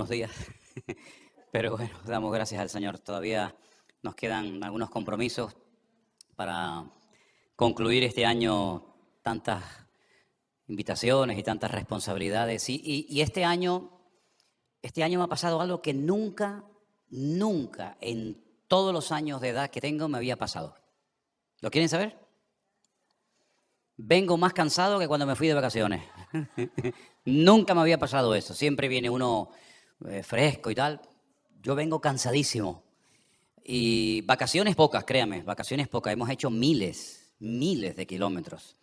buenos días. Pero bueno, damos gracias al Señor. Todavía nos quedan algunos compromisos para concluir este año, tantas invitaciones y tantas responsabilidades. Y este año me ha pasado algo que nunca en todos los años de edad que tengo me había pasado. ¿Lo quieren saber? Vengo más cansado que cuando me fui de vacaciones. Nunca me había pasado eso. Siempre viene uno fresco y tal. Yo vengo cansadísimo. Y vacaciones pocas, créame, vacaciones pocas. Hemos hecho miles de kilómetros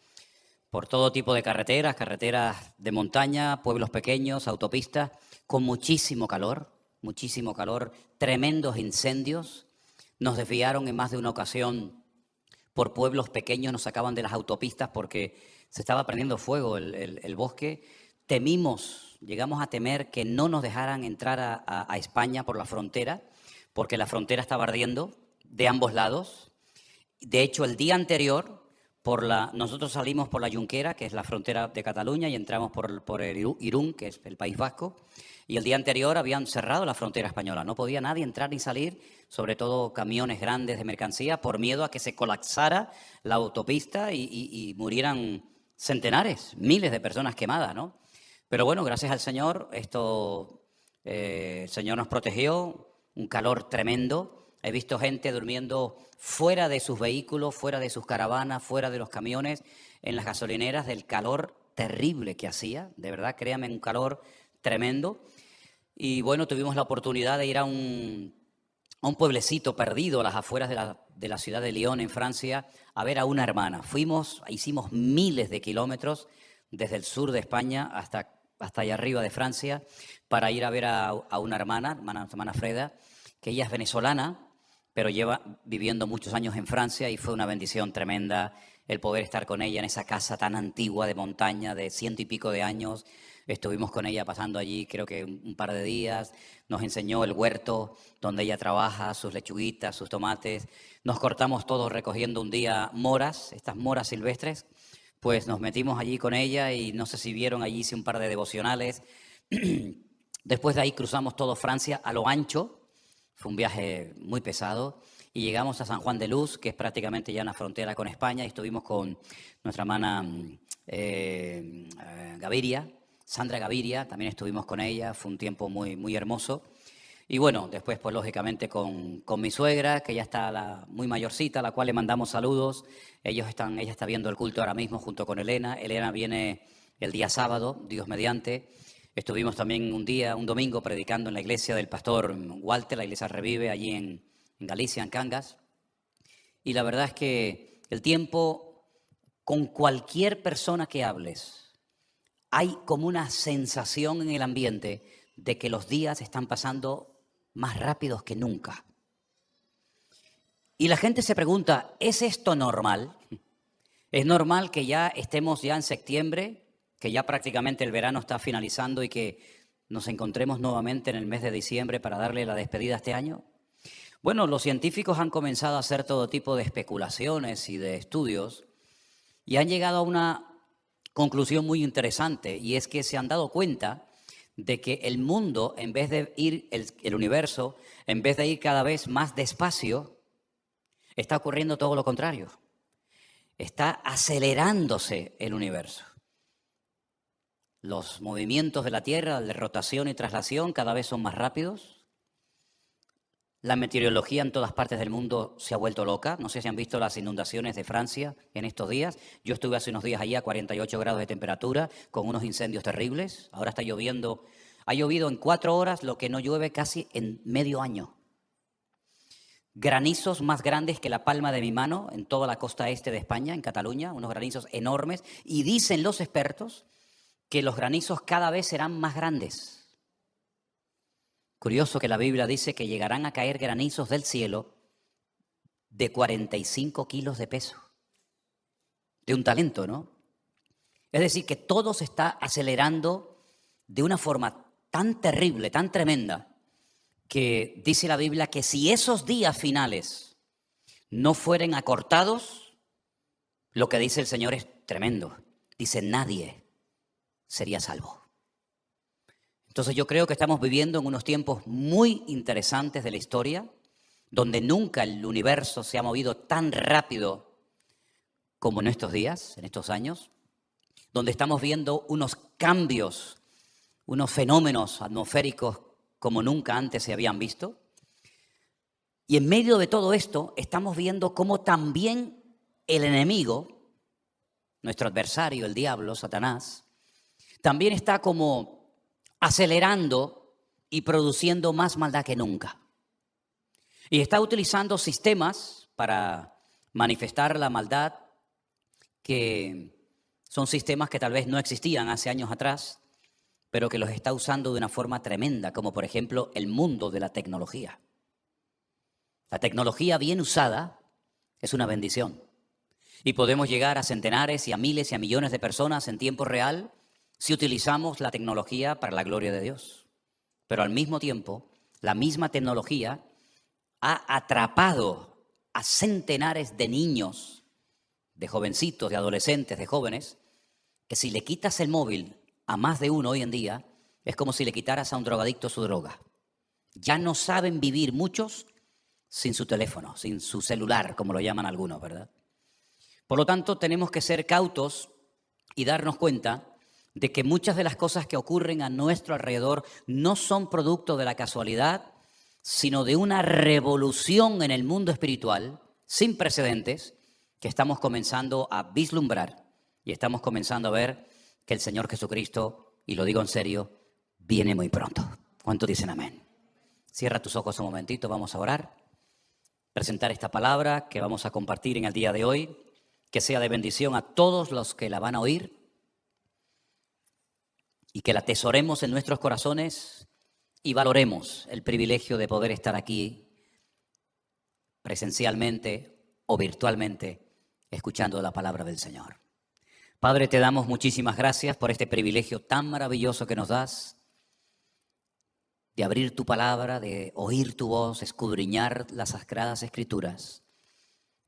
por todo tipo de carreteras de montaña, pueblos pequeños, autopistas, con muchísimo calor, tremendos incendios. Nos desviaron en más de una ocasión por pueblos pequeños, nos sacaban de las autopistas porque se estaba prendiendo fuego el bosque. Llegamos a temer que no nos dejaran entrar a España por la frontera, porque la frontera estaba ardiendo de ambos lados. De hecho, el día anterior, nosotros salimos por la Junquera, que es la frontera de Cataluña, y entramos por el Irún, que es el País Vasco, y el día anterior habían cerrado la frontera española. No podía nadie entrar ni salir, sobre todo camiones grandes de mercancía, por miedo a que se colapsara la autopista y murieran centenares, miles de personas quemadas, ¿no? Pero bueno, gracias al Señor, el Señor nos protegió, un calor tremendo. He visto gente durmiendo fuera de sus vehículos, fuera de sus caravanas, fuera de los camiones, en las gasolineras, del calor terrible que hacía. De verdad, créanme, un calor tremendo. Y bueno, tuvimos la oportunidad de ir a un pueblecito perdido a las afueras de la ciudad de Lyon, en Francia, a ver a una hermana. Hicimos miles de kilómetros desde el sur de España hasta allá arriba de Francia para ir a ver a una hermana Freda, que ella es venezolana, pero lleva viviendo muchos años en Francia, y fue una bendición tremenda el poder estar con ella en esa casa tan antigua de montaña de 100 y pico de años. Estuvimos con ella pasando allí creo que un par de días, nos enseñó el huerto donde ella trabaja, sus lechuguitas, sus tomates. Nos cortamos todos recogiendo un día moras, estas moras silvestres, pues nos metimos allí con ella y no sé si vieron, allí hice un par de devocionales. Después de ahí cruzamos todo Francia a lo ancho, fue un viaje muy pesado, y llegamos a San Juan de Luz, que es prácticamente ya una frontera con España, y estuvimos con nuestra hermana Gaviria, Sandra Gaviria, también estuvimos con ella, fue un tiempo muy hermoso. Y bueno, después pues lógicamente con mi suegra, que ya está muy mayorcita, a la cual le mandamos saludos. Ella está viendo el culto ahora mismo junto con Elena. Elena viene el día sábado, Dios mediante. Estuvimos también un domingo, predicando en la iglesia del pastor Walter, la iglesia Revive, allí en Galicia, en Cangas. Y la verdad es que el tiempo, con cualquier persona que hables, hay como una sensación en el ambiente de que los días están pasando más rápidos que nunca. Y la gente se pregunta, ¿es esto normal? ¿Es normal que ya estemos ya en septiembre, que ya prácticamente el verano está finalizando y que nos encontremos nuevamente en el mes de diciembre para darle la despedida a este año? Bueno, los científicos han comenzado a hacer todo tipo de especulaciones y de estudios y han llegado a una conclusión muy interesante, y es que se han dado cuenta de que el mundo, en vez de ir, el universo, en vez de ir cada vez más despacio, está ocurriendo todo lo contrario. Está acelerándose el universo. Los movimientos de la Tierra, de rotación y traslación, cada vez son más rápidos. La meteorología en todas partes del mundo se ha vuelto loca. No sé si han visto las inundaciones de Francia en estos días. Yo estuve hace unos días allí a 48 grados de temperatura, con unos incendios terribles. Ahora está lloviendo. Ha llovido en 4 horas lo que no llueve casi en medio año. Granizos más grandes que la palma de mi mano en toda la costa este de España, en Cataluña, unos granizos enormes. Y dicen los expertos que los granizos cada vez serán más grandes. Curioso que la Biblia dice que llegarán a caer granizos del cielo de 45 kilos de peso. De un talento, ¿no? Es decir, que todo se está acelerando de una forma tan terrible, tan tremenda, que dice la Biblia que si esos días finales no fueren acortados, lo que dice el Señor es tremendo. Dice, nadie sería salvo. Entonces yo creo que estamos viviendo en unos tiempos muy interesantes de la historia, donde nunca el universo se ha movido tan rápido como en estos días, en estos años, donde estamos viendo unos cambios, unos fenómenos atmosféricos como nunca antes se habían visto. Y en medio de todo esto estamos viendo cómo también el enemigo, nuestro adversario, el diablo, Satanás, también está como acelerando y produciendo más maldad que nunca. Y está utilizando sistemas para manifestar la maldad que son sistemas que tal vez no existían hace años atrás, pero que los está usando de una forma tremenda, como por ejemplo el mundo de la tecnología. La tecnología bien usada es una bendición. Y podemos llegar a centenares y a miles y a millones de personas en tiempo real si utilizamos la tecnología para la gloria de Dios. Pero al mismo tiempo, la misma tecnología ha atrapado a centenares de niños, de jovencitos, de adolescentes, de jóvenes, que si le quitas el móvil a más de uno hoy en día, es como si le quitaras a un drogadicto su droga. Ya no saben vivir muchos sin su teléfono, sin su celular, como lo llaman algunos, ¿verdad? Por lo tanto, tenemos que ser cautos y darnos cuenta de que muchas de las cosas que ocurren a nuestro alrededor no son producto de la casualidad, sino de una revolución en el mundo espiritual sin precedentes que estamos comenzando a vislumbrar y estamos comenzando a ver que el Señor Jesucristo, y lo digo en serio, viene muy pronto. ¿Cuántos dicen amén? Cierra tus ojos un momentito, vamos a orar, presentar esta palabra que vamos a compartir en el día de hoy, que sea de bendición a todos los que la van a oír y que la atesoremos en nuestros corazones y valoremos el privilegio de poder estar aquí presencialmente o virtualmente escuchando la palabra del Señor. Padre, te damos muchísimas gracias por este privilegio tan maravilloso que nos das de abrir tu palabra, de oír tu voz, escudriñar las sagradas escrituras.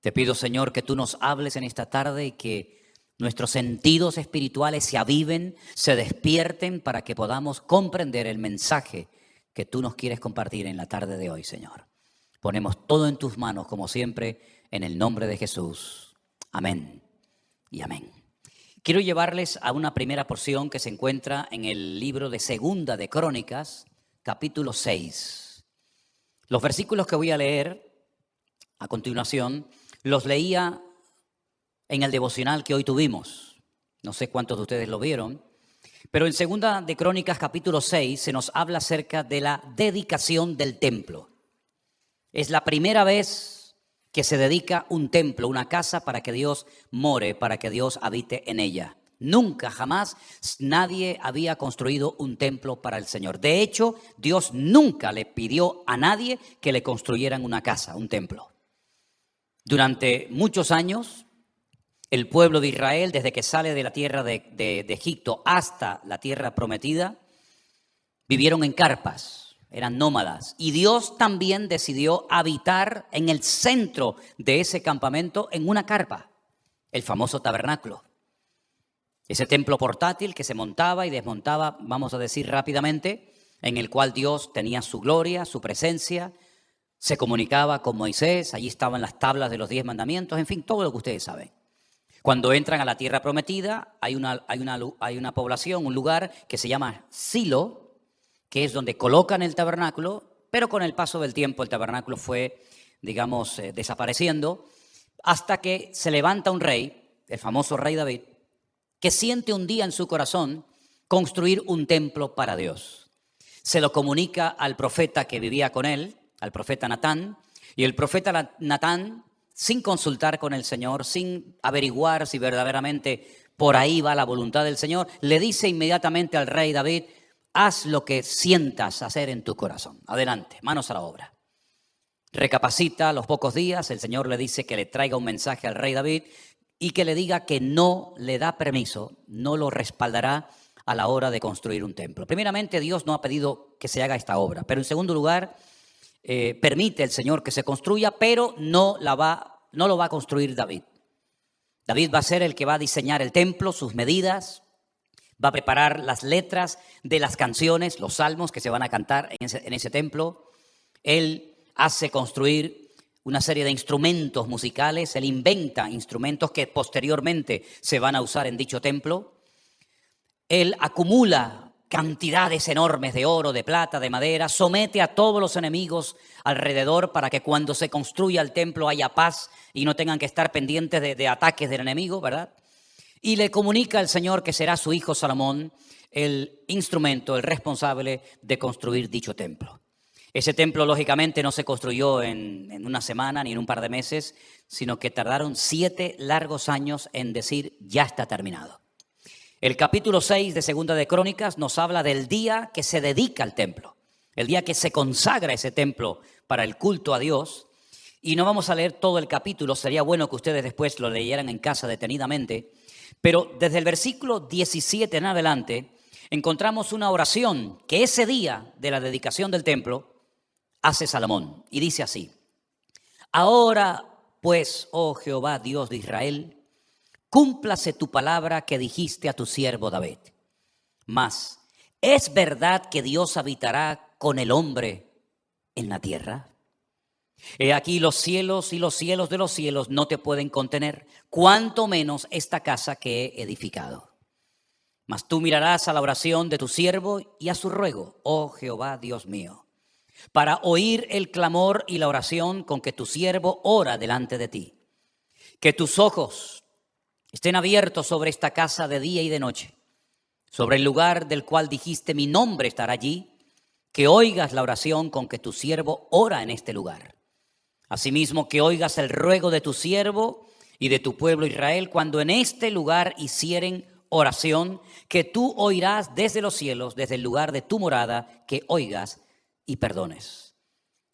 Te pido, Señor, que tú nos hables en esta tarde y que nuestros sentidos espirituales se aviven, se despierten para que podamos comprender el mensaje que tú nos quieres compartir en la tarde de hoy, Señor. Ponemos todo en tus manos, como siempre, en el nombre de Jesús. Amén y amén. Quiero llevarles a una primera porción que se encuentra en el libro de Segunda de Crónicas, capítulo 6. Los versículos que voy a leer a continuación los leía en el devocional que hoy tuvimos. No sé cuántos de ustedes lo vieron, pero en Segunda de Crónicas capítulo 6 se nos habla acerca de la dedicación del templo. Es la primera vez que se dedica un templo, una casa para que Dios more, para que Dios habite en ella. Nunca, jamás, nadie había construido un templo para el Señor. De hecho, Dios nunca le pidió a nadie que le construyeran una casa, un templo. Durante muchos años, el pueblo de Israel, desde que sale de la tierra de Egipto hasta la tierra prometida, vivieron en carpas, eran nómadas. Y Dios también decidió habitar en el centro de ese campamento en una carpa, el famoso tabernáculo. Ese templo portátil que se montaba y desmontaba, vamos a decir rápidamente, en el cual Dios tenía su gloria, su presencia, se comunicaba con Moisés, allí estaban las tablas de los 10 mandamientos, en fin, todo lo que ustedes saben. Cuando entran a la tierra prometida, hay una población, un lugar que se llama Silo, que es donde colocan el tabernáculo, pero con el paso del tiempo el tabernáculo fue, digamos, desapareciendo, hasta que se levanta un rey, el famoso rey David, que siente un día en su corazón construir un templo para Dios. Se lo comunica al profeta que vivía con él, al profeta Natán, y el profeta Natán, sin consultar con el Señor, sin averiguar si verdaderamente por ahí va la voluntad del Señor, le dice inmediatamente al rey David: haz lo que sientas hacer en tu corazón. Adelante, manos a la obra. Recapacita a los pocos días, el Señor le dice que le traiga un mensaje al rey David y que le diga que no le da permiso, no lo respaldará a la hora de construir un templo. Primeramente, Dios no ha pedido que se haga esta obra, pero en segundo lugar, permite el Señor que se construya, pero no lo va a construir David. David va a ser el que va a diseñar el templo, sus medidas, va a preparar las letras de las canciones, los salmos que se van a cantar en ese templo. Él hace construir una serie de instrumentos musicales, él inventa instrumentos que posteriormente se van a usar en dicho templo. Él acumula cantidades enormes de oro, de plata, de madera, somete a todos los enemigos alrededor para que cuando se construya el templo haya paz y no tengan que estar pendientes de ataques del enemigo, ¿verdad? Y le comunica al Señor que será su hijo Salomón el instrumento, el responsable de construir dicho templo. Ese templo, lógicamente, no se construyó en una semana ni en un par de meses, sino que tardaron 7 largos años en decir, ya está terminado. El capítulo 6 de Segunda de Crónicas nos habla del día que se dedica al templo, el día que se consagra ese templo para el culto a Dios. Y no vamos a leer todo el capítulo, sería bueno que ustedes después lo leyeran en casa detenidamente. Pero desde el versículo 17 en adelante encontramos una oración que ese día de la dedicación del templo hace Salomón, y dice así: ahora pues, oh Jehová, Dios de Israel, cúmplase tu palabra que dijiste a tu siervo David. Mas, ¿es verdad que Dios habitará con el hombre en la tierra? He aquí los cielos y los cielos de los cielos no te pueden contener, cuanto menos esta casa que he edificado. Mas tú mirarás a la oración de tu siervo y a su ruego, oh Jehová, Dios mío, para oír el clamor y la oración con que tu siervo ora delante de ti. Que tus ojos estén abiertos sobre esta casa de día y de noche, sobre el lugar del cual dijiste mi nombre estará allí, que oigas la oración con que tu siervo ora en este lugar. Asimismo, que oigas el ruego de tu siervo y de tu pueblo Israel cuando en este lugar hicieren oración, que tú oirás desde los cielos, desde el lugar de tu morada, que oigas y perdones.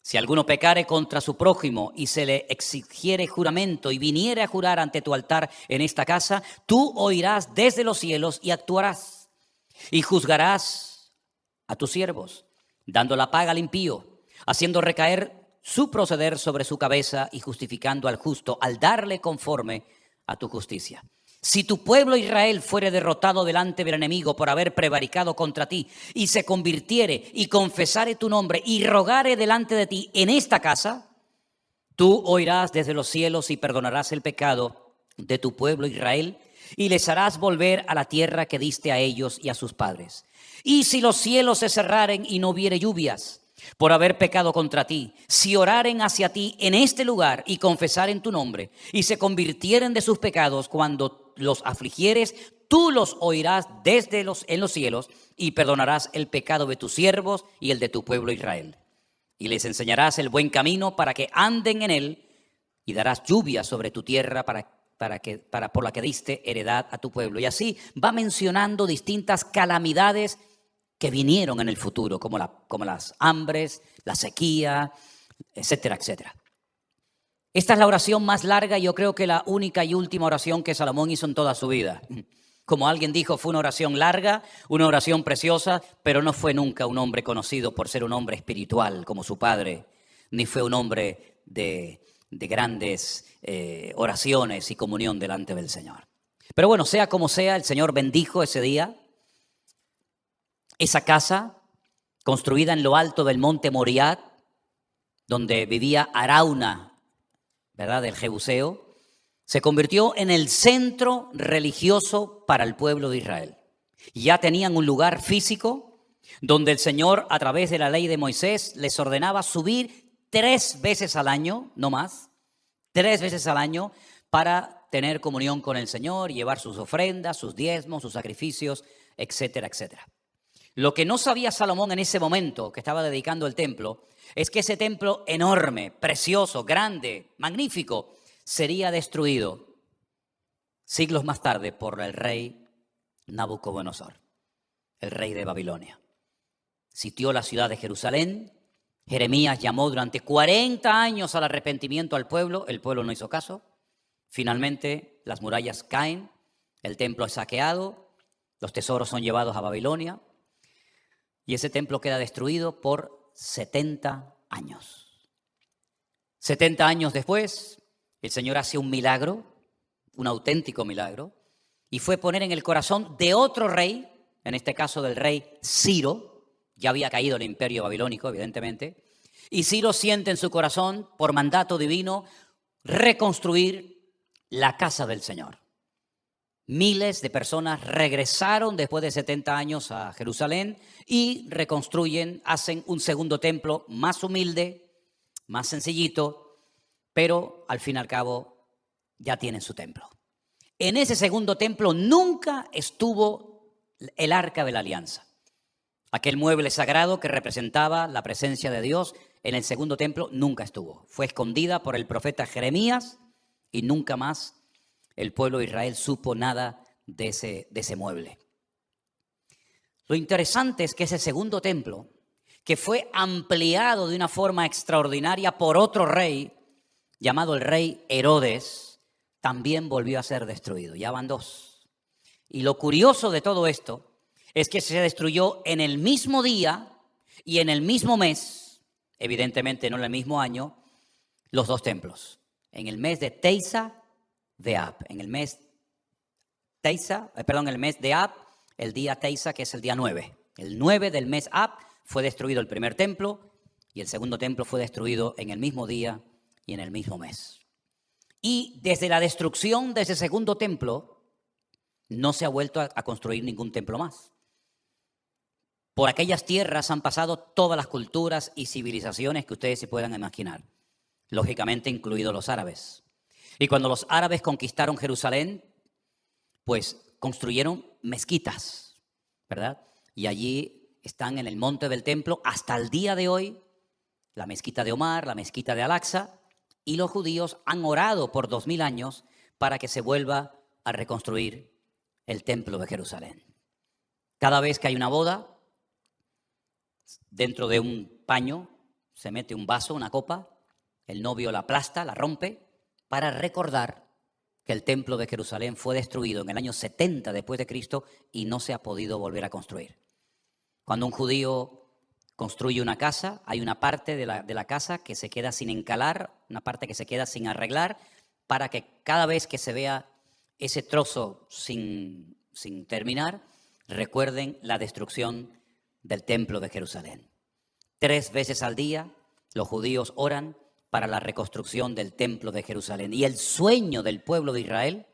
Si alguno pecare contra su prójimo y se le exigiere juramento y viniere a jurar ante tu altar en esta casa, tú oirás desde los cielos y actuarás y juzgarás a tus siervos, dando la paga al impío, haciendo recaer su proceder sobre su cabeza y justificando al justo al darle conforme a tu justicia. Si tu pueblo Israel fuere derrotado delante del enemigo por haber prevaricado contra ti y se convirtiere y confesare tu nombre y rogare delante de ti en esta casa, tú oirás desde los cielos y perdonarás el pecado de tu pueblo Israel y les harás volver a la tierra que diste a ellos y a sus padres. Y si los cielos se cerraren y no hubiere lluvias por haber pecado contra ti, si oraren hacia ti en este lugar y confesaren tu nombre y se convirtieren de sus pecados cuando los afligieres, tú los oirás desde en los cielos y perdonarás el pecado de tus siervos y el de tu pueblo Israel. Y les enseñarás el buen camino para que anden en él y darás lluvia sobre tu tierra por la que diste heredad a tu pueblo. Y así va mencionando distintas calamidades que vinieron en el futuro, como las hambres, la sequía, etcétera, etcétera. Esta es la oración más larga y yo creo que la única y última oración que Salomón hizo en toda su vida. Como alguien dijo, fue una oración larga, una oración preciosa, pero no fue nunca un hombre conocido por ser un hombre espiritual como su padre, ni fue un hombre de grandes oraciones y comunión delante del Señor. Pero bueno, sea como sea, el Señor bendijo ese día esa casa construida en lo alto del monte Moriah, donde vivía Arauna, ¿verdad?, del Jebuseo, se convirtió en el centro religioso para el pueblo de Israel. Ya tenían un lugar físico donde el Señor, a través de la ley de Moisés, les ordenaba subir 3 veces al año, no más, 3 veces al año, para tener comunión con el Señor, llevar sus ofrendas, sus diezmos, sus sacrificios, etcétera, etcétera. Lo que no sabía Salomón en ese momento que estaba dedicando el templo es que ese templo enorme, precioso, grande, magnífico, sería destruido siglos más tarde por el rey Nabucodonosor, el rey de Babilonia. Sitió la ciudad de Jerusalén. Jeremías llamó durante 40 años al arrepentimiento al pueblo. El pueblo no hizo caso. Finalmente las murallas caen, el templo es saqueado, los tesoros son llevados a Babilonia. Y ese templo queda destruido por 70 años. 70 años después, el Señor hace un milagro, un auténtico milagro, y fue poner en el corazón de otro rey en este caso del rey Ciro. Ya había caído el imperio babilónico, evidentemente. Y Ciro siente en su corazón, por mandato divino, reconstruir la casa del Señor. Miles de personas regresaron después de 70 años a Jerusalén y reconstruyen, hacen un segundo templo más humilde, más sencillito, pero al fin y al cabo ya tienen su templo. En ese segundo templo nunca estuvo el Arca de la Alianza. Aquel mueble sagrado que representaba la presencia de Dios en el segundo templo nunca estuvo. Fue escondida por el profeta Jeremías y nunca más el pueblo de Israel supo nada de ese mueble. Lo interesante es que ese segundo templo, que fue ampliado de una forma extraordinaria por otro rey, llamado el rey Herodes, también volvió a ser destruido. Ya van dos. Y lo curioso de todo esto es que se destruyó en el mismo día y en el mismo mes, evidentemente no en el mismo año, los dos templos. En el mes de Teisa de Ab, en el mes de Ab, el día Teisa, que es el día 9. El 9 del mes Ab fue destruido el primer templo y el segundo templo fue destruido en el mismo día y en el mismo mes. Y desde la destrucción de ese segundo templo no se ha vuelto a construir ningún templo más. Por aquellas tierras han pasado todas las culturas y civilizaciones que ustedes se puedan imaginar, lógicamente incluidos los árabes. Y cuando los árabes conquistaron Jerusalén, pues construyeron mezquitas, ¿verdad? Y allí están en el monte del templo hasta el día de hoy, la mezquita de Omar, la mezquita de Al-Aqsa, y los judíos han orado por 2000 años para que se vuelva a reconstruir el templo de Jerusalén. Cada vez que hay una boda, dentro de un paño se mete un vaso, una copa, el novio la aplasta, la rompe, para recordar que el templo de Jerusalén fue destruido en el año 70 después de Cristo y no se ha podido volver a construir. Cuando un judío construye una casa, hay una parte de la casa que se queda sin encalar, una parte que se queda sin arreglar, para que cada vez que se vea ese trozo sin terminar, recuerden la destrucción del templo de Jerusalén. 3 veces al día los judíos oran para la reconstrucción del templo de Jerusalén. Y el sueño del pueblo de Israel,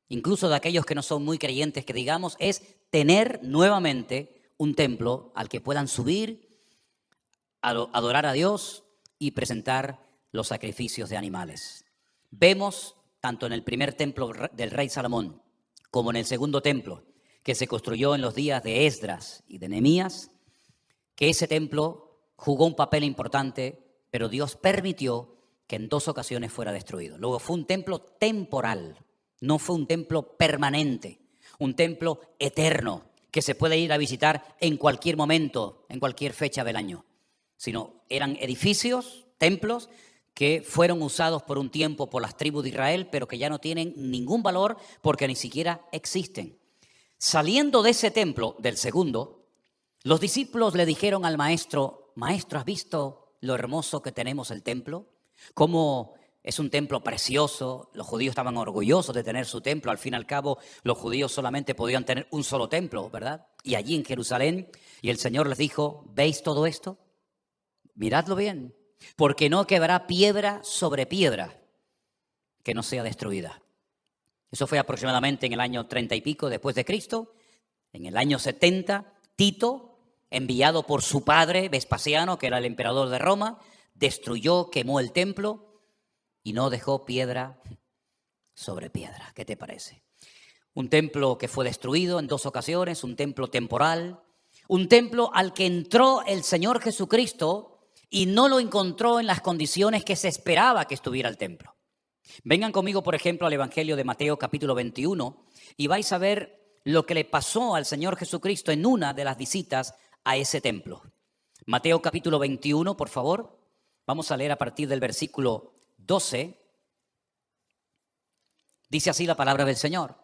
incluso de aquellos que no son muy creyentes, que digamos, es tener nuevamente un templo al que puedan subir, adorar a Dios y presentar los sacrificios de animales. Vemos, tanto en el primer templo del rey Salomón como en el segundo templo, que se construyó en los días de Esdras y de Nehemías, que ese templo jugó un papel importante, pero Dios permitió que en 2 ocasiones fuera destruido. Luego fue un templo temporal, no fue un templo permanente, un templo eterno que se puede ir a visitar en cualquier momento, en cualquier fecha del año, sino eran edificios, templos, que fueron usados por un tiempo por las tribus de Israel, pero que ya no tienen ningún valor porque ni siquiera existen. Saliendo de ese templo, del segundo, los discípulos le dijeron al maestro: Maestro, ¿has visto lo hermoso que tenemos el templo? Cómo es un templo precioso. Los judíos estaban orgullosos de tener su templo. Al fin y al cabo, los judíos solamente podían tener un solo templo, ¿verdad? Y allí en Jerusalén, y el Señor les dijo: ¿veis todo esto? Miradlo bien, porque no quedará piedra sobre piedra que no sea destruida. Eso fue aproximadamente en el año 30 y pico después de Cristo. En el año 70, Tito, enviado por su padre Vespasiano, que era el emperador de Roma, destruyó, quemó el templo y no dejó piedra sobre piedra. ¿Qué te parece? Un templo que fue destruido en 2 ocasiones, un templo temporal, un templo al que entró el Señor Jesucristo y no lo encontró en las condiciones que se esperaba que estuviera el templo. Vengan conmigo, por ejemplo, al Evangelio de Mateo capítulo 21 y vais a ver lo que le pasó al Señor Jesucristo en una de las visitas a ese templo. Mateo capítulo 21, por favor. Vamos a leer a partir del versículo 12. Dice así la palabra del Señor.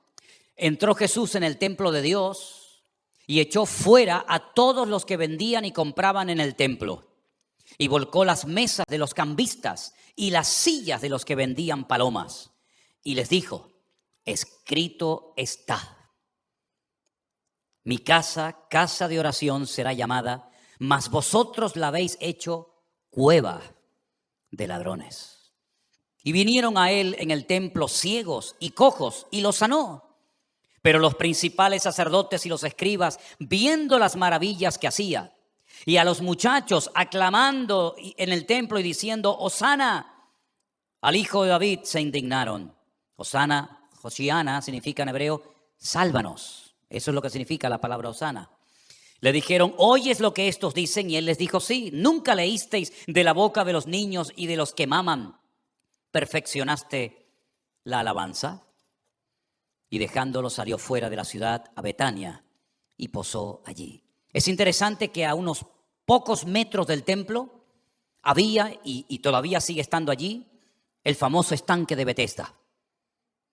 Entró Jesús en el templo de Dios y echó fuera a todos los que vendían y compraban en el templo. Y volcó las mesas de los cambistas y las sillas de los que vendían palomas. Y les dijo: escrito está, Mi casa, casa de oración será llamada, mas vosotros la habéis hecho cueva de ladrones. Y vinieron a él en el templo ciegos y cojos, y los sanó. Pero los principales sacerdotes y los escribas, viendo las maravillas que hacía, y a los muchachos aclamando en el templo y diciendo, Hosana al hijo de David, se indignaron. Hosana, Hosiana, significa en hebreo, sálvanos. Eso es lo que significa la palabra Hosana. Le dijeron, ¿oyes lo que estos dicen? Y él les dijo, sí, ¿nunca leísteis de la boca de los niños y de los que maman? ¿Perfeccionaste la alabanza? Y dejándolo salió fuera de la ciudad a Betania y posó allí. Es interesante que a unos pocos metros del templo había, y todavía sigue estando allí, el famoso estanque de Betesda,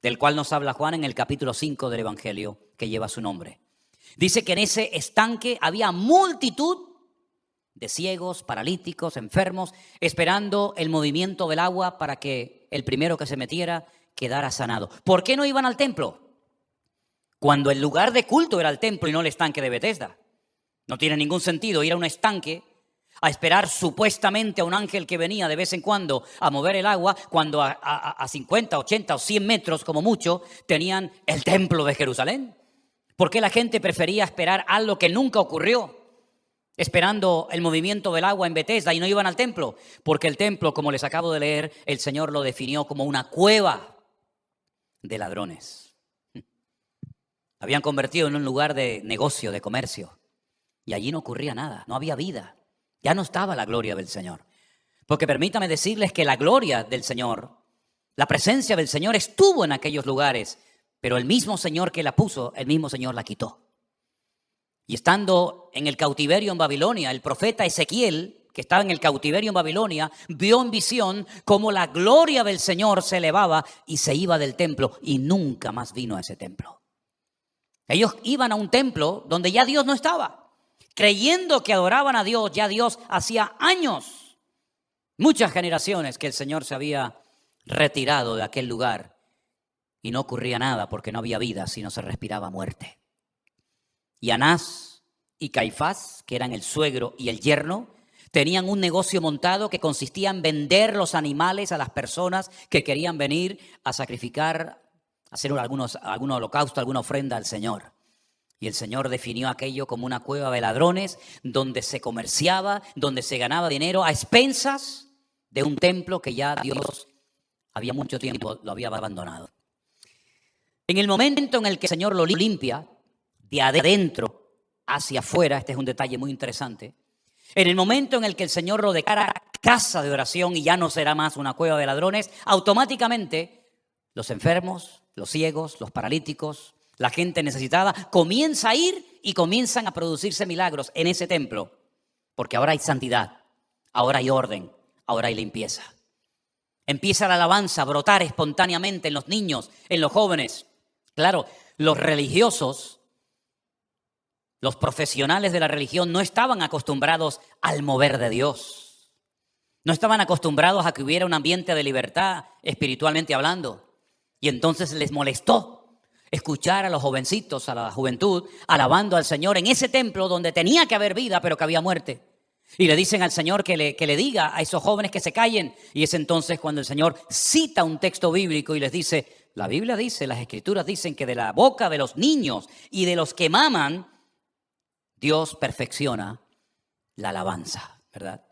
del cual nos habla Juan en el capítulo 5 del Evangelio que lleva su nombre. Dice que en ese estanque había multitud de ciegos, paralíticos, enfermos, esperando el movimiento del agua para que el primero que se metiera quedara sanado. ¿Por qué no iban al templo? Cuando el lugar de culto era el templo y no el estanque de Betesda. No tiene ningún sentido ir a un estanque a esperar supuestamente a un ángel que venía de vez en cuando a mover el agua, cuando a 50, 80 o 100 metros como mucho tenían el templo de Jerusalén. ¿Por qué la gente prefería esperar algo que nunca ocurrió? Esperando el movimiento del agua en Betesda y no iban al templo. Porque el templo, como les acabo de leer, el Señor lo definió como una cueva de ladrones. Habían convertido en un lugar de negocio, de comercio. Y allí no ocurría nada, no había vida. Ya no estaba la gloria del Señor. Porque permítame decirles que la gloria del Señor, la presencia del Señor estuvo en aquellos lugares, pero el mismo Señor que la puso, el mismo Señor la quitó. Y estando en el cautiverio en Babilonia, el profeta Ezequiel, que estaba en el cautiverio en Babilonia, vio en visión cómo la gloria del Señor se elevaba y se iba del templo y nunca más vino a ese templo. Ellos iban a un templo donde ya Dios no estaba, creyendo que adoraban a Dios. Ya Dios hacía años, muchas generaciones, que el Señor se había retirado de aquel lugar y no ocurría nada porque no había vida, sino se respiraba muerte. Y Anás y Caifás, que eran el suegro y el yerno, tenían un negocio montado que consistía en vender los animales a las personas que querían venir a sacrificar, hacer algún holocausto, alguna ofrenda al Señor. Y el Señor definió aquello como una cueva de ladrones donde se comerciaba, donde se ganaba dinero a expensas de un templo que ya Dios había mucho tiempo lo había abandonado. En el momento en el que el Señor lo limpia, de adentro hacia afuera, este es un detalle muy interesante, en el momento en el que el Señor lo declara casa de oración y ya no será más una cueva de ladrones, automáticamente los enfermos, los ciegos, los paralíticos, la gente necesitada comienza a ir y comienzan a producirse milagros en ese templo, porque ahora hay santidad, ahora hay orden, ahora hay limpieza. Empieza la alabanza a brotar espontáneamente en los niños, en los jóvenes. Claro, los religiosos, los profesionales de la religión no estaban acostumbrados al mover de Dios. No estaban acostumbrados a que hubiera un ambiente de libertad, espiritualmente hablando. Y entonces les molestó escuchar a los jovencitos, a la juventud, alabando al Señor en ese templo donde tenía que haber vida, pero que había muerte. Y le dicen al Señor que le diga a esos jóvenes que se callen. Y es entonces cuando el Señor cita un texto bíblico y les dice, la Biblia dice, las Escrituras dicen que de la boca de los niños y de los que maman, Dios perfecciona la alabanza, ¿verdad?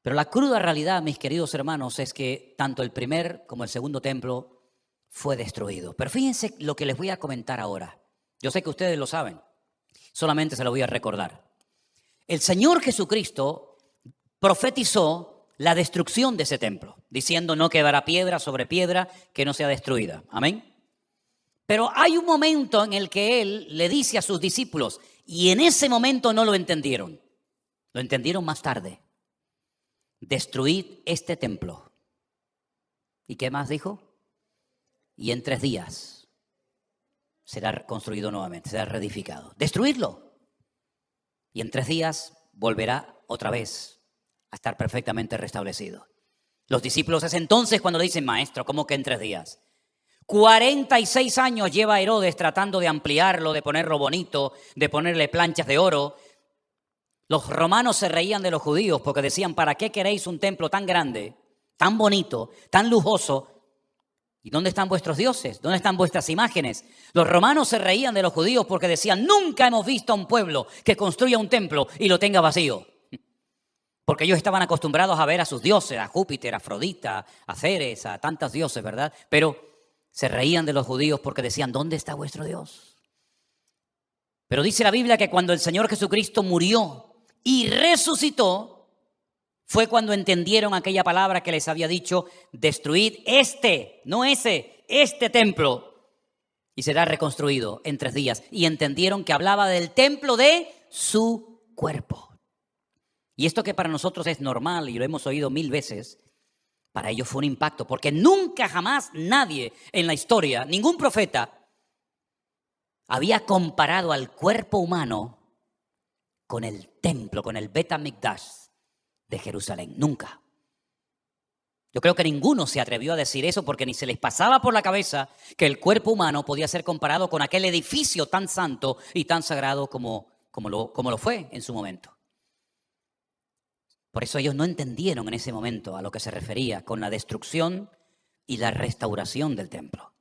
Pero la cruda realidad, mis queridos hermanos, es que tanto el primer como el segundo templo fue destruido. Pero fíjense lo que les voy a comentar ahora. Yo sé que ustedes lo saben, solamente se lo voy a recordar. El Señor Jesucristo profetizó la destrucción de ese templo, diciendo no quedará piedra sobre piedra que no sea destruida. Amén. Pero hay un momento en el que Él le dice a sus discípulos, y en ese momento no lo entendieron. Lo entendieron más tarde. Destruid este templo. ¿Y qué más dijo? Y en 3 días será construido nuevamente, será reedificado. Destruidlo. Y en 3 días volverá otra vez a estar perfectamente restablecido. Los discípulos es entonces cuando le dicen, maestro, ¿cómo que en 3 días? 46 años lleva Herodes tratando de ampliarlo, de ponerlo bonito, de ponerle planchas de oro. Los romanos se reían de los judíos porque decían, ¿para qué queréis un templo tan grande, tan bonito, tan lujoso? ¿Y dónde están vuestros dioses? ¿Dónde están vuestras imágenes? Los romanos se reían de los judíos porque decían, nunca hemos visto a un pueblo que construya un templo y lo tenga vacío. Porque ellos estaban acostumbrados a ver a sus dioses, a Júpiter, a Afrodita, a Ceres, a tantos dioses, ¿verdad? Pero se reían de los judíos porque decían, ¿dónde está vuestro Dios? Pero dice la Biblia que cuando el Señor Jesucristo murió y resucitó, fue cuando entendieron aquella palabra que les había dicho, destruid no ese, este templo, y será reconstruido en 3 días. Y entendieron que hablaba del templo de su cuerpo. Y esto que para nosotros es normal y lo hemos oído 1000 veces, para ellos fue un impacto, porque nunca jamás nadie en la historia, ningún profeta, había comparado al cuerpo humano con el templo, con el Bet HaMikdash de Jerusalén. Nunca. Yo creo que ninguno se atrevió a decir eso porque ni se les pasaba por la cabeza que el cuerpo humano podía ser comparado con aquel edificio tan santo y tan sagrado como lo fue en su momento. Por eso ellos no entendieron en ese momento a lo que se refería con la destrucción y la restauración del templo.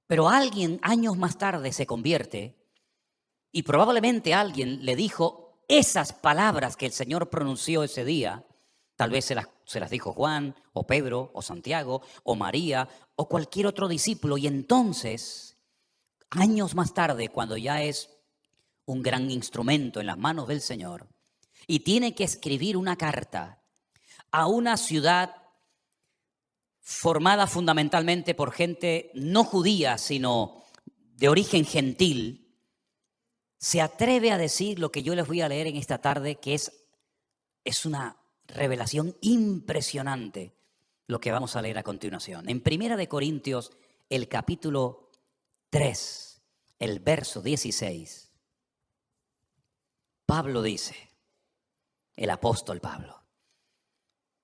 Pero alguien años más tarde se convierte y probablemente alguien le dijo esas palabras que el Señor pronunció ese día. Tal vez se las dijo Juan o Pedro o Santiago o María o cualquier otro discípulo. Y entonces, años más tarde, cuando ya es un gran instrumento en las manos del Señor y tiene que escribir una carta a una ciudad formada fundamentalmente por gente no judía, sino de origen gentil, se atreve a decir lo que yo les voy a leer en esta tarde, que es una revelación impresionante lo que vamos a leer a continuación. En 1 Corintios, el capítulo 3, el verso 16, Pablo dice, el apóstol Pablo,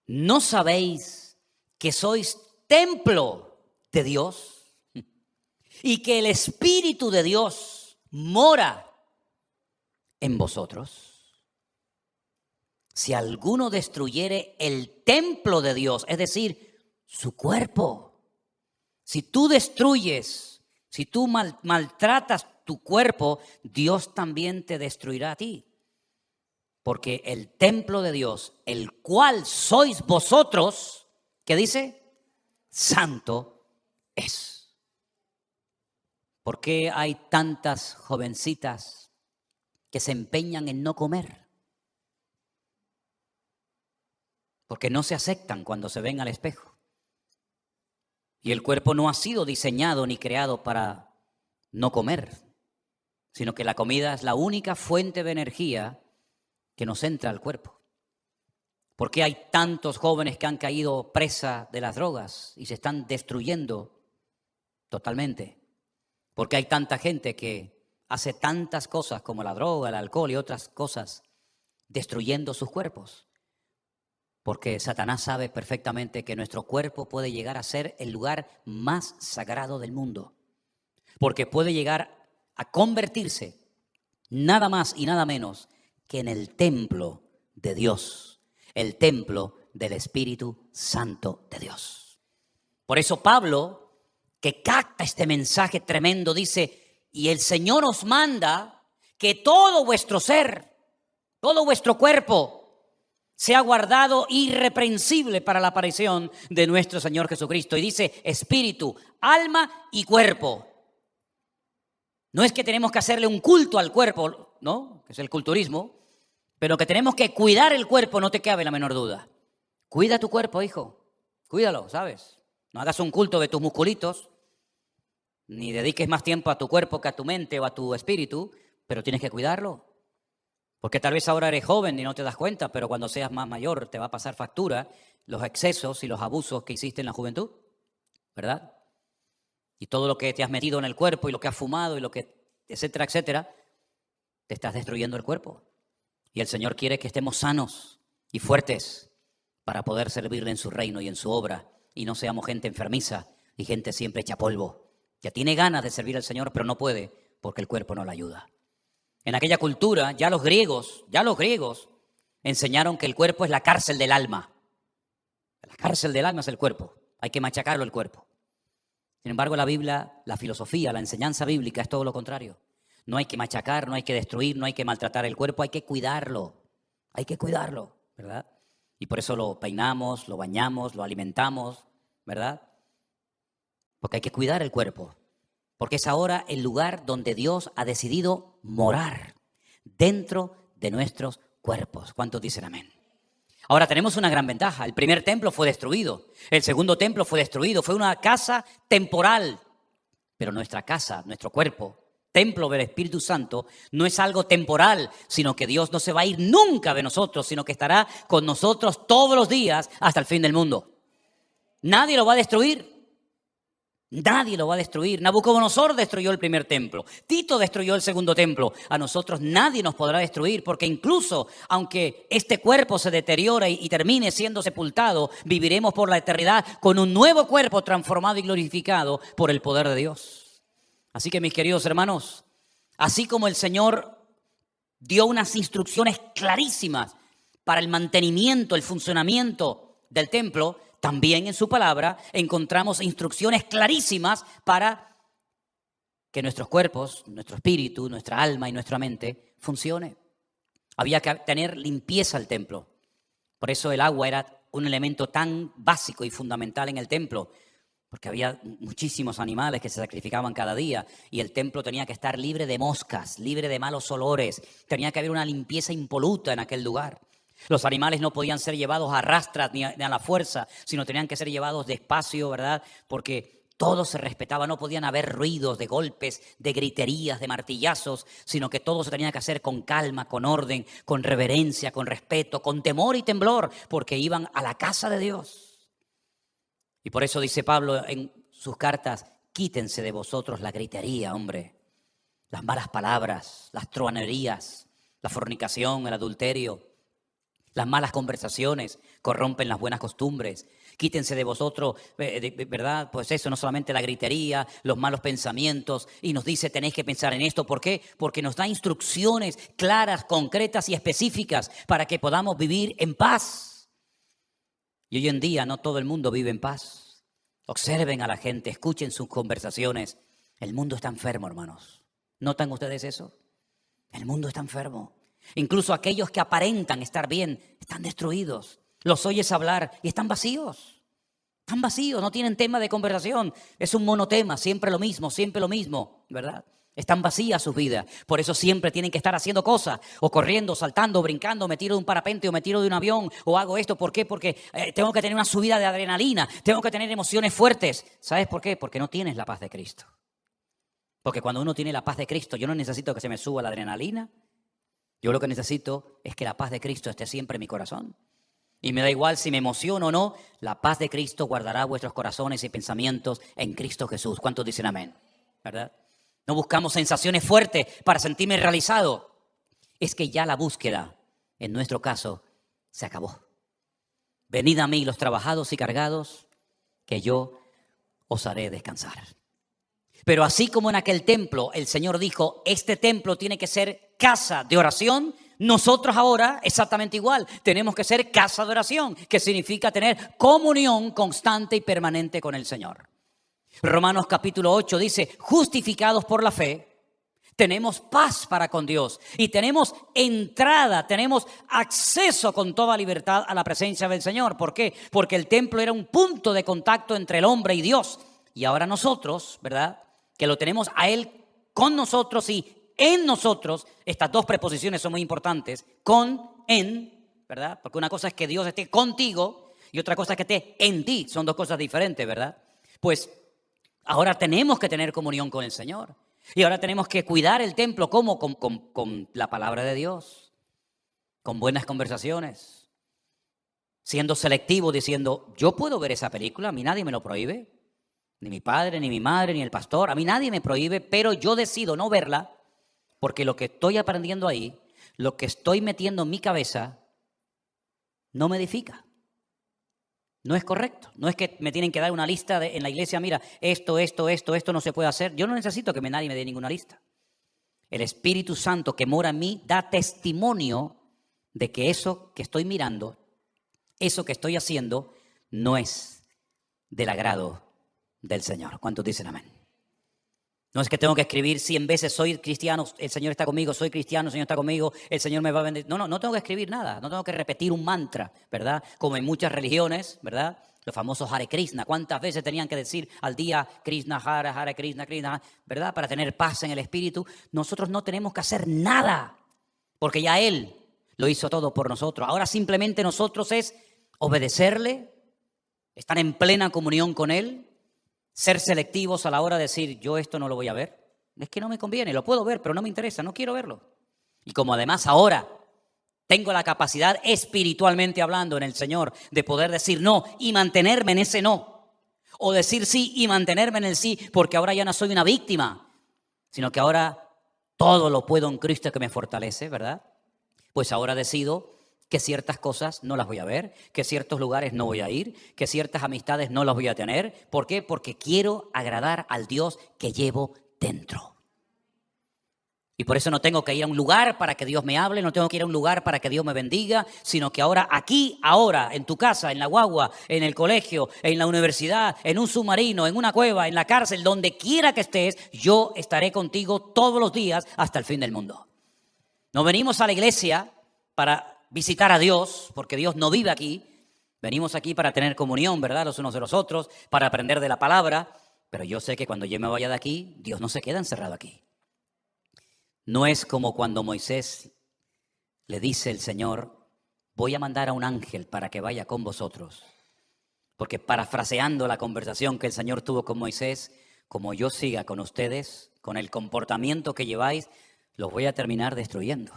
¿no sabéis que sois templo de Dios y que el Espíritu de Dios mora en vosotros? Si alguno destruyere el templo de Dios, es decir, su cuerpo, si tú destruyes, si tú maltratas tu cuerpo, Dios también te destruirá a ti. Porque el templo de Dios, el cual sois vosotros, ¿qué dice? Santo es. ¿Por qué hay tantas jovencitas que se empeñan en no comer? Porque no se aceptan cuando se ven al espejo. Y el cuerpo no ha sido diseñado ni creado para no comer, sino que la comida es la única fuente de energía que nos entra al cuerpo. ¿Por qué hay tantos jóvenes que han caído presa de las drogas y se están destruyendo totalmente? ¿Por qué hay tanta gente que hace tantas cosas como la droga, el alcohol y otras cosas, destruyendo sus cuerpos? Porque Satanás sabe perfectamente que nuestro cuerpo puede llegar a ser el lugar más sagrado del mundo. Porque puede llegar a convertirse nada más y nada menos que en el templo de Dios, el templo del Espíritu Santo de Dios. Por eso Pablo, que capta este mensaje tremendo, dice, y el Señor os manda que todo vuestro ser, todo vuestro cuerpo, sea guardado irreprensible para la aparición de nuestro Señor Jesucristo. Y dice espíritu, alma y cuerpo. No es que tenemos que hacerle un culto al cuerpo, ¿no? Que es el culturismo, pero que tenemos que cuidar el cuerpo, no te cabe la menor duda. Cuida tu cuerpo, hijo. Cuídalo, ¿sabes? No hagas un culto de tus musculitos, ni dediques más tiempo a tu cuerpo que a tu mente o a tu espíritu, pero tienes que cuidarlo. Porque tal vez ahora eres joven y no te das cuenta, pero cuando seas más mayor te va a pasar factura los excesos y los abusos que hiciste en la juventud, ¿verdad? Y todo lo que te has metido en el cuerpo y lo que has fumado y lo que, etcétera, etcétera, te estás destruyendo el cuerpo. Y el Señor quiere que estemos sanos y fuertes para poder servirle en su reino y en su obra y no seamos gente enfermiza y gente siempre echa polvo. Ya tiene ganas de servir al Señor, pero no puede porque el cuerpo no le ayuda. En aquella cultura, ya los griegos enseñaron que el cuerpo es la cárcel del alma. La cárcel del alma es el cuerpo. Hay que machacarlo el cuerpo. Sin embargo, la Biblia, la filosofía, la enseñanza bíblica es todo lo contrario. No hay que machacar, no hay que destruir, no hay que maltratar el cuerpo, hay que cuidarlo. Hay que cuidarlo, ¿verdad? Y por eso lo peinamos, lo bañamos, lo alimentamos, ¿verdad? Porque hay que cuidar el cuerpo. Porque es ahora el lugar donde Dios ha decidido morar, dentro de nuestros cuerpos. ¿Cuántos dicen amén? Ahora tenemos una gran ventaja. El primer templo fue destruido. El segundo templo fue destruido. Fue una casa temporal. Pero nuestra casa, nuestro cuerpo, templo del Espíritu Santo, no es algo temporal, sino que Dios no se va a ir nunca de nosotros, sino que estará con nosotros todos los días hasta el fin del mundo. Nadie lo va a destruir. Nadie lo va a destruir. Nabucodonosor destruyó el primer templo. Tito destruyó el segundo templo. A nosotros nadie nos podrá destruir, porque incluso aunque este cuerpo se deteriore y termine siendo sepultado, viviremos por la eternidad con un nuevo cuerpo transformado y glorificado por el poder de Dios. Así que, mis queridos hermanos, así como el Señor dio unas instrucciones clarísimas para el mantenimiento, el funcionamiento del templo, también en su palabra encontramos instrucciones clarísimas para que nuestros cuerpos, nuestro espíritu, nuestra alma y nuestra mente funcione. Había que tener limpieza al templo. Por eso el agua era un elemento tan básico y fundamental en el templo, porque había muchísimos animales que se sacrificaban cada día y el templo tenía que estar libre de moscas, libre de malos olores. Tenía que haber una limpieza impoluta en aquel lugar. Los animales no podían ser llevados a rastras ni a la fuerza, sino tenían que ser llevados despacio, ¿verdad? Porque todo se respetaba, no podían haber ruidos de golpes, de griterías, de martillazos, sino que todo se tenía que hacer con calma, con orden, con reverencia, con respeto, con temor y temblor, porque iban a la casa de Dios. Y por eso dice Pablo en sus cartas, quítense de vosotros la gritería, hombre, las malas palabras, las truhanerías, la fornicación, el adulterio. Las malas conversaciones corrompen las buenas costumbres. Quítense de vosotros, ¿verdad? Pues eso, no solamente la gritería, los malos pensamientos. Y nos dice, tenéis que pensar en esto. ¿Por qué? Porque nos da instrucciones claras, concretas y específicas para que podamos vivir en paz. Y hoy en día no todo el mundo vive en paz. Observen a la gente, escuchen sus conversaciones. El mundo está enfermo, hermanos. ¿Notan ustedes eso? El mundo está enfermo. Incluso aquellos que aparentan estar bien están destruidos. Los oyes hablar y están vacíos. Están vacíos, no tienen tema de conversación. Es un monotema, siempre lo mismo, ¿verdad? Están vacías sus vidas. Por eso siempre tienen que estar haciendo cosas. O corriendo, saltando, brincando, me tiro de un parapente o me tiro de un avión. O hago esto. ¿Por qué? Porque tengo que tener una subida de adrenalina. Tengo que tener emociones fuertes. ¿Sabes por qué? Porque no tienes la paz de Cristo. Porque cuando uno tiene la paz de Cristo, yo no necesito que se me suba la adrenalina. Yo lo que necesito es que la paz de Cristo esté siempre en mi corazón. Y me da igual si me emociono o no, la paz de Cristo guardará vuestros corazones y pensamientos en Cristo Jesús. ¿Cuántos dicen amén? ¿Verdad? No buscamos sensaciones fuertes para sentirme realizado. Es que ya la búsqueda, en nuestro caso, se acabó. Venid a mí los trabajados y cargados, que yo os haré descansar. Pero así como en aquel templo el Señor dijo, este templo tiene que ser casa de oración, nosotros ahora exactamente igual, tenemos que ser casa de oración, que significa tener comunión constante y permanente con el Señor. Romanos capítulo 8 dice, justificados por la fe, tenemos paz para con Dios y tenemos entrada, tenemos acceso con toda libertad a la presencia del Señor. ¿Por qué? Porque el templo era un punto de contacto entre el hombre y Dios. Y ahora nosotros, ¿verdad?, que lo tenemos a Él con nosotros y en nosotros, estas dos preposiciones son muy importantes, con, en, ¿verdad? Porque una cosa es que Dios esté contigo y otra cosa es que esté en ti, son dos cosas diferentes, ¿verdad? Pues ahora tenemos que tener comunión con el Señor y ahora tenemos que cuidar el templo, ¿cómo? Con la palabra de Dios, con buenas conversaciones, siendo selectivo, diciendo, yo puedo ver esa película, a mí nadie me lo prohíbe. Ni mi padre, ni mi madre, ni el pastor. A mí nadie me prohíbe, pero yo decido no verla porque lo que estoy aprendiendo ahí, lo que estoy metiendo en mi cabeza, no me edifica. No es correcto. No es que me tienen que dar una lista en la iglesia, mira, esto no se puede hacer. Yo no necesito que nadie me dé ninguna lista. El Espíritu Santo que mora en mí da testimonio de que eso que estoy mirando, eso que estoy haciendo, no es del agrado del Señor. ¿Cuántos dicen amén? No es que tengo que escribir 100 veces, soy cristiano, el Señor está conmigo, soy cristiano, el Señor está conmigo, el Señor me va a bendecir. No tengo que escribir nada, no tengo que repetir un mantra, ¿verdad? Como en muchas religiones, ¿verdad? Los famosos Hare Krishna, ¿cuántas veces tenían que decir al día Krishna, Hare Krishna, Krishna, ¿verdad? Para tener paz en el espíritu. Nosotros no tenemos que hacer nada, porque ya Él lo hizo todo por nosotros. Ahora simplemente nosotros es obedecerle, estar en plena comunión con Él, ser selectivos a la hora de decir, yo esto no lo voy a ver. Es que no me conviene, lo puedo ver, pero no me interesa, no quiero verlo. Y como además ahora tengo la capacidad espiritualmente hablando en el Señor de poder decir no y mantenerme en ese no. O decir sí y mantenerme en el sí, porque ahora ya no soy una víctima, sino que ahora todo lo puedo en Cristo que me fortalece, ¿verdad? Pues ahora decido que ciertas cosas no las voy a ver, que ciertos lugares no voy a ir, que ciertas amistades no las voy a tener. ¿Por qué? Porque quiero agradar al Dios que llevo dentro. Y por eso no tengo que ir a un lugar para que Dios me hable, no tengo que ir a un lugar para que Dios me bendiga, sino que ahora, aquí, ahora, en tu casa, en la guagua, en el colegio, en la universidad, en un submarino, en una cueva, en la cárcel, donde quiera que estés, yo estaré contigo todos los días hasta el fin del mundo. No venimos a la iglesia para visitar a Dios, porque Dios no vive aquí. Venimos aquí para tener comunión, ¿verdad? Los unos de los otros, para aprender de la palabra. Pero yo sé que cuando yo me vaya de aquí, Dios no se queda encerrado aquí. No es como cuando Moisés le dice el Señor, voy a mandar a un ángel para que vaya con vosotros. Porque parafraseando la conversación que el Señor tuvo con Moisés, como yo siga con ustedes, con el comportamiento que lleváis, los voy a terminar destruyendo.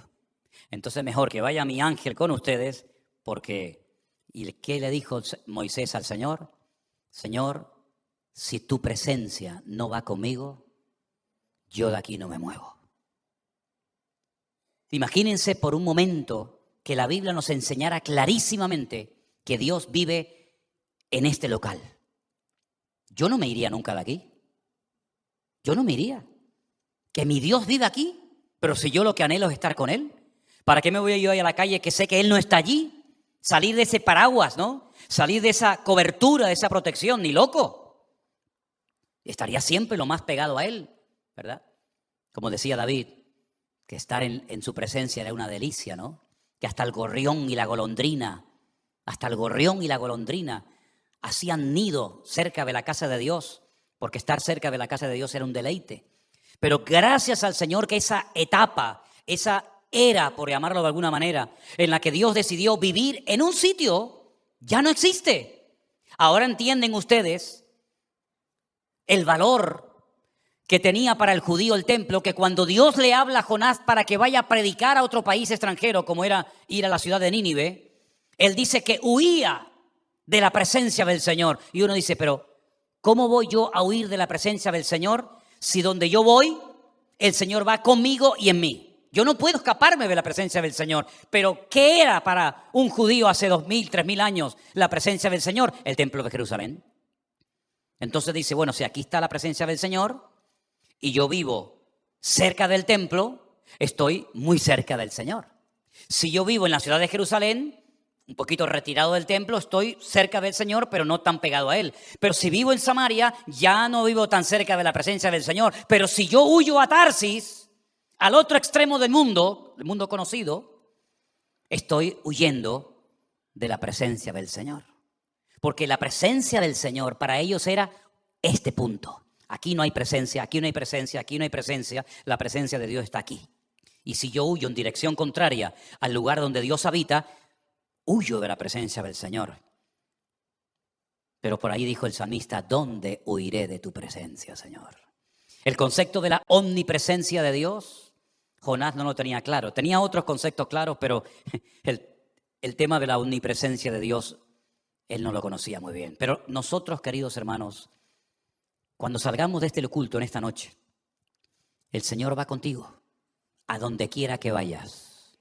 Entonces mejor que vaya mi ángel con ustedes, porque, ¿y qué le dijo Moisés al Señor? Señor, si tu presencia no va conmigo, yo de aquí no me muevo. Imagínense por un momento que la Biblia nos enseñara clarísimamente que Dios vive en este local. Yo no me iría nunca de aquí. Yo no me iría. Que mi Dios vive aquí, pero si yo lo que anhelo es estar con Él. ¿Para qué me voy yo a la calle que sé que Él no está allí? Salir de ese paraguas, ¿no? Salir de esa cobertura, de esa protección, ni loco. Estaría siempre lo más pegado a Él, ¿verdad? Como decía David, que estar en su presencia era una delicia, ¿no? Que hasta el gorrión y la golondrina hacían nido cerca de la casa de Dios, porque estar cerca de la casa de Dios era un deleite. Pero gracias al Señor que esa etapa, esa era, por llamarlo de alguna manera, en la que Dios decidió vivir en un sitio, ya no existe. Ahora entienden ustedes el valor que tenía para el judío el templo, que cuando Dios le habla a Jonás para que vaya a predicar a otro país extranjero, como era ir a la ciudad de Nínive, él dice que huía de la presencia del Señor. Y uno dice, pero ¿cómo voy yo a huir de la presencia del Señor si donde yo voy, el Señor va conmigo y en mí? Yo no puedo escaparme de la presencia del Señor. Pero ¿qué era para un judío hace 2000, 3000 años la presencia del Señor? El templo de Jerusalén. Entonces dice, bueno, si aquí está la presencia del Señor y yo vivo cerca del templo, estoy muy cerca del Señor. Si yo vivo en la ciudad de Jerusalén, un poquito retirado del templo, estoy cerca del Señor, pero no tan pegado a Él. Pero si vivo en Samaria, ya no vivo tan cerca de la presencia del Señor. Pero si yo huyo a Tarsis, al otro extremo del mundo conocido, estoy huyendo de la presencia del Señor. Porque la presencia del Señor para ellos era este punto. Aquí no hay presencia, aquí no hay presencia, aquí no hay presencia. La presencia de Dios está aquí. Y si yo huyo en dirección contraria al lugar donde Dios habita, huyo de la presencia del Señor. Pero por ahí dijo el salmista, ¿dónde huiré de tu presencia, Señor? El concepto de la omnipresencia de Dios, Jonás no lo tenía claro. Tenía otros conceptos claros, pero el tema de la omnipresencia de Dios, él no lo conocía muy bien. Pero nosotros, queridos hermanos, cuando salgamos de este culto en esta noche, el Señor va contigo, a donde quiera que vayas.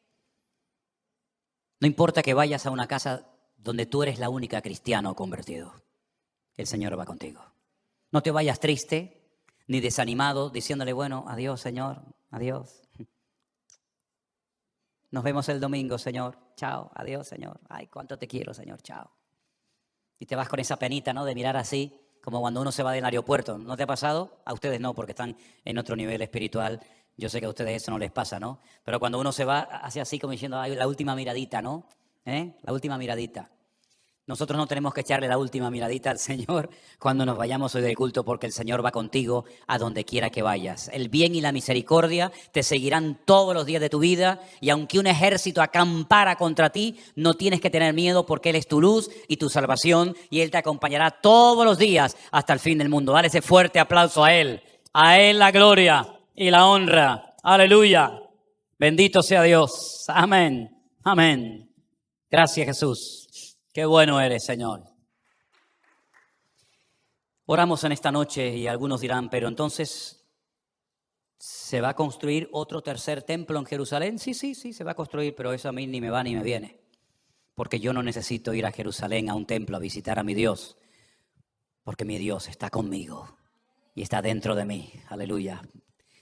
No importa que vayas a una casa donde tú eres la única cristiana o convertido. El Señor va contigo. No te vayas triste ni desanimado diciéndole, bueno, adiós, Señor, adiós. Nos vemos el domingo, Señor. Chao, adiós, Señor. Ay, cuánto te quiero, Señor, chao. Y te vas con esa penita, ¿no? De mirar así, como cuando uno se va del aeropuerto. ¿No te ha pasado? A ustedes no, porque están en otro nivel espiritual. Yo sé que a ustedes eso no les pasa, ¿no? Pero cuando uno se va, hace así como diciendo, ay, la última miradita, ¿no? La última miradita. Nosotros no tenemos que echarle la última miradita al Señor cuando nos vayamos hoy del culto, porque el Señor va contigo a donde quiera que vayas. El bien y la misericordia te seguirán todos los días de tu vida, y aunque un ejército acampara contra ti, no tienes que tener miedo, porque Él es tu luz y tu salvación, y Él te acompañará todos los días hasta el fin del mundo. Dale ese fuerte aplauso a Él la gloria y la honra. Aleluya. Bendito sea Dios. Amén. Amén. Gracias, Jesús. Qué bueno eres, Señor. Oramos en esta noche y algunos dirán, pero entonces, ¿se va a construir otro tercer templo en Jerusalén? Sí, se va a construir, pero eso a mí ni me va ni me viene. Porque yo no necesito ir a Jerusalén, a un templo, a visitar a mi Dios. Porque mi Dios está conmigo y está dentro de mí. Aleluya.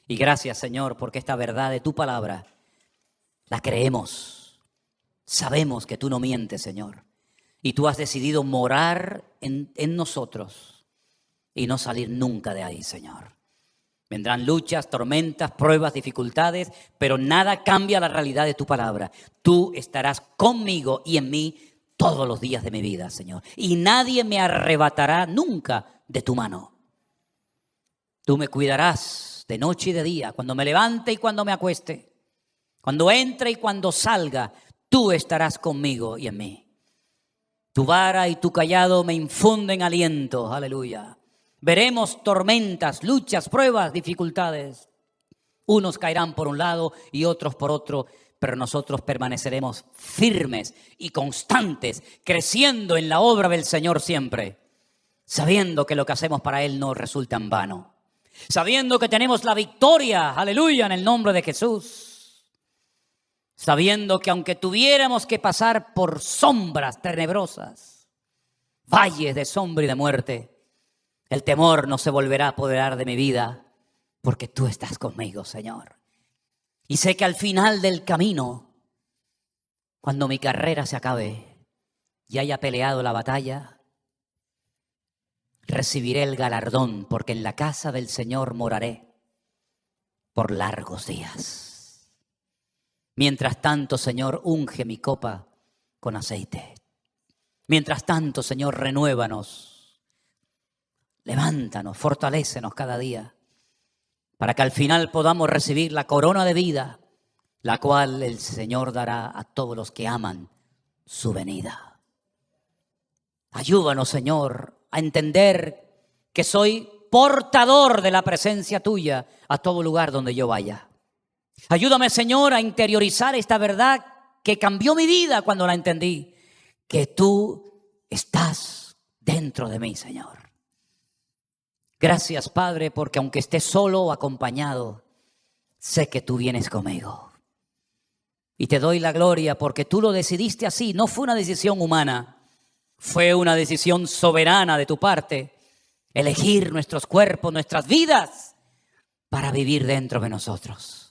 Y gracias, Señor, porque esta verdad de tu palabra la creemos. Sabemos que tú no mientes, Señor. Y tú has decidido morar en nosotros y no salir nunca de ahí, Señor. Vendrán luchas, tormentas, pruebas, dificultades, pero nada cambia la realidad de tu palabra. Tú estarás conmigo y en mí todos los días de mi vida, Señor. Y nadie me arrebatará nunca de tu mano. Tú me cuidarás de noche y de día, cuando me levante y cuando me acueste, cuando entre y cuando salga, tú estarás conmigo y en mí. Tu vara y tu cayado me infunden aliento, aleluya. Veremos tormentas, luchas, pruebas, dificultades. Unos caerán por un lado y otros por otro, pero nosotros permaneceremos firmes y constantes, creciendo en la obra del Señor siempre, sabiendo que lo que hacemos para Él no resulta en vano, sabiendo que tenemos la victoria, aleluya, en el nombre de Jesús. Sabiendo que aunque tuviéramos que pasar por sombras tenebrosas, valles de sombra y de muerte, el temor no se volverá a apoderar de mi vida, porque tú estás conmigo, Señor. Y sé que al final del camino, cuando mi carrera se acabe y haya peleado la batalla, recibiré el galardón, porque en la casa del Señor moraré por largos días. Mientras tanto, Señor, unge mi copa con aceite. Mientras tanto, Señor, renuévanos, levántanos, fortalécenos cada día, para que al final podamos recibir la corona de vida, la cual el Señor dará a todos los que aman su venida. Ayúdanos, Señor, a entender que soy portador de la presencia tuya a todo lugar donde yo vaya. Ayúdame, Señor, a interiorizar esta verdad que cambió mi vida cuando la entendí, que tú estás dentro de mí, Señor. Gracias, Padre, porque aunque esté solo o acompañado, sé que tú vienes conmigo. Y te doy la gloria porque tú lo decidiste así. No fue una decisión humana, fue una decisión soberana de tu parte. Elegir nuestros cuerpos, nuestras vidas, para vivir dentro de nosotros.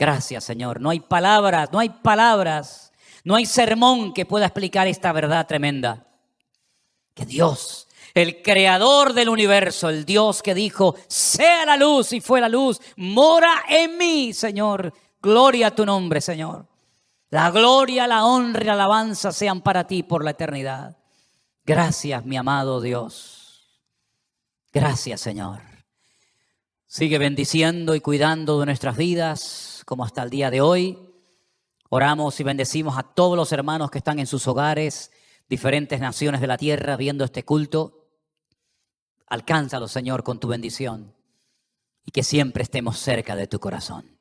Gracias, Señor. No hay palabras, no hay sermón que pueda explicar esta verdad tremenda. Que Dios, el creador del universo, el Dios que dijo, sea la luz y fue la luz, mora en mí, Señor. Gloria a tu nombre, Señor. La gloria, la honra y la alabanza sean para ti por la eternidad. Gracias, mi amado Dios. Gracias, Señor. Sigue bendiciendo y cuidando de nuestras vidas, como hasta el día de hoy. Oramos y bendecimos a todos los hermanos que están en sus hogares, diferentes naciones de la tierra, viendo este culto. Alcánzalo, Señor, con tu bendición, y que siempre estemos cerca de tu corazón.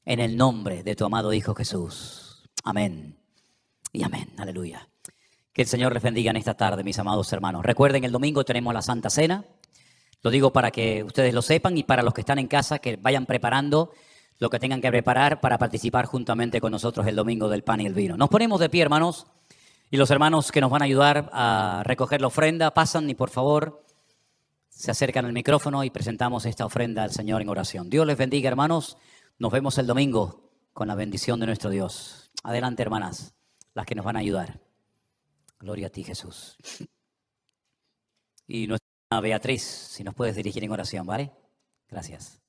En el nombre de tu amado Hijo Jesús. Amén y amén. Aleluya. Que el Señor les bendiga en esta tarde, mis amados hermanos. Recuerden, el domingo tenemos la Santa Cena. Lo digo para que ustedes lo sepan, y para los que están en casa, que vayan preparando lo que tengan que preparar para participar juntamente con nosotros el domingo del pan y el vino. Nos ponemos de pie, hermanos, Y los hermanos que nos van a ayudar a recoger la ofrenda pasan y por favor se acercan al micrófono y presentamos esta ofrenda al Señor en oración. Dios les bendiga, hermanos. Nos vemos el domingo con la bendición de nuestro Dios. Adelante, hermanas, las que nos van a ayudar. Gloria a ti, Jesús. Y nuestra Beatriz, si nos puedes dirigir en oración, ¿vale? Gracias.